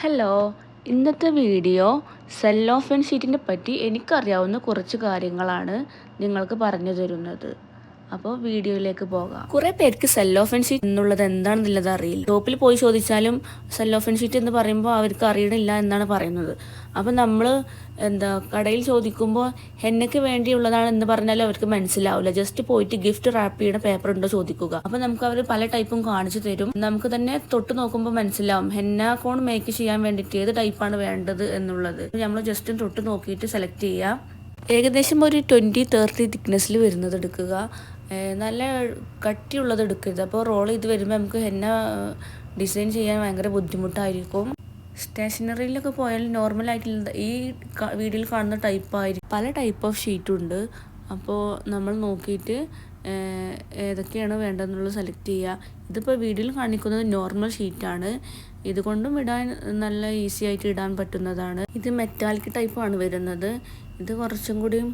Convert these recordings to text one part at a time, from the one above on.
Hello, ഇന്നത്തെ video സെല്ലോഫാൻ ഷീറ്റിനെ പറ്റി എനിക്കറിയാവുന്ന കുറച്ച് കാര്യങ്ങളാണ് നിങ്ങൾക്ക് പറഞ്ഞു തരുന്നത്. അപ്പോൾ വീഡിയോയിലേക്ക് പോകാം. കുറേ പേർക്ക് സെല്ലോഫാൻ ഷീറ്റ് എന്നുള്ളത് എന്താണെന്നുള്ളത് അറിയില്ല. ഷോപ്പിൽ പോയി ചോദിച്ചാലും സെല്ലോഫാൻ ഷീറ്റ് എന്ന് പറയുമ്പോൾ അവർക്ക് അറിയണില്ല എന്നാണ് പറയുന്നത്. അപ്പം നമ്മൾ കടയിൽ ചോദിക്കുമ്പോൾ ഹെന്നയ്ക്ക് വേണ്ടിയുള്ളതാണ് എന്ന് പറഞ്ഞാലും അവർക്ക് മനസ്സിലാവില്ല. ജസ്റ്റ് പോയിട്ട് ഗിഫ്റ്റ് റാപ്പ് ചെയ്യുന്ന പേപ്പർ ഉണ്ടോ ചോദിക്കുക. അപ്പം നമുക്ക് അവർ പല ടൈപ്പും കാണിച്ചു തരും. നമുക്ക് തന്നെ തൊട്ട് നോക്കുമ്പോൾ മനസ്സിലാവും ഹെന്ന കോൺ മേക്ക് ചെയ്യാൻ വേണ്ടിയിട്ട് ഏത് ടൈപ്പാണ് വേണ്ടത് എന്നുള്ളത്. നമ്മൾ ജസ്റ്റ് തൊട്ട് നോക്കിയിട്ട് സെലക്ട് ചെയ്യുക. ഏകദേശം ഒരു 20-30 തിക്നെസ്സിൽ വരുന്നത് എടുക്കുക. നല്ല കട്ടിയുള്ളത് എടുക്കരുത്. അപ്പോൾ റോൾ ചെയ്ത് വരുമ്പോൾ നമുക്ക് ഹെന്ന ഡിസൈൻ ചെയ്യാൻ ഭയങ്കര ബുദ്ധിമുട്ടായിരിക്കും. സ്റ്റേഷനറിയിലൊക്കെ പോയാൽ നോർമലായിട്ടുള്ള ഈ വീഡിയോയിൽ കാണുന്ന ടൈപ്പായിരിക്കും. പല ടൈപ്പ് ഓഫ് ഷീറ്റുണ്ട്. അപ്പോൾ നമ്മൾ നോക്കിയിട്ട് ഏതൊക്കെയാണ് വേണ്ടതെന്നുള്ളത് സെലക്ട് ചെയ്യുക. ഇതിപ്പോൾ വീഡിയോയിൽ കാണിക്കുന്നത് നോർമൽ ഷീറ്റാണ്. ഇതുകൊണ്ടും ഇടാൻ നല്ല ഈസി ആയിട്ട് ഇടാൻ പറ്റുന്നതാണ്. ഇത് മെറ്റാലിക് ടൈപ്പാണ് വരുന്നത്. ഇത് കുറച്ചും കൂടിയും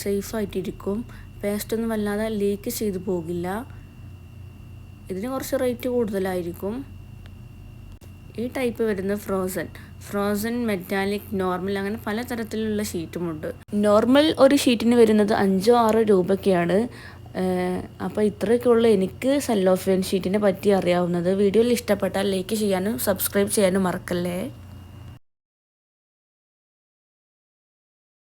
സേഫായിട്ടിരിക്കും. പേസ്റ്റൊന്നും വല്ലാതെ ലീക്ക് ചെയ്ത് പോകില്ല. ഇതിന് കുറച്ച് റേറ്റ് കൂടുതലായിരിക്കും. ഈ ടൈപ്പ് വരുന്നത് ഫ്രോസൺ, മെറ്റാലിക്, നോർമൽ അങ്ങനെ പല തരത്തിലുള്ള ഷീറ്റുമുണ്ട്. നോർമൽ ഒരു ഷീറ്റിന് വരുന്നത് 5-6 രൂപയ്ക്കാണ്. അപ്പോൾ ഇത്രയൊക്കെയുള്ള എനിക്ക് സെല്ലോഫാൻ ഷീറ്റിനെ പറ്റി അറിയാവുന്നത്. വീഡിയോയിൽ ഇഷ്ടപ്പെട്ടാൽ ലൈക്ക് ചെയ്യാനും സബ്സ്ക്രൈബ് ചെയ്യാനും മറക്കല്ലേ.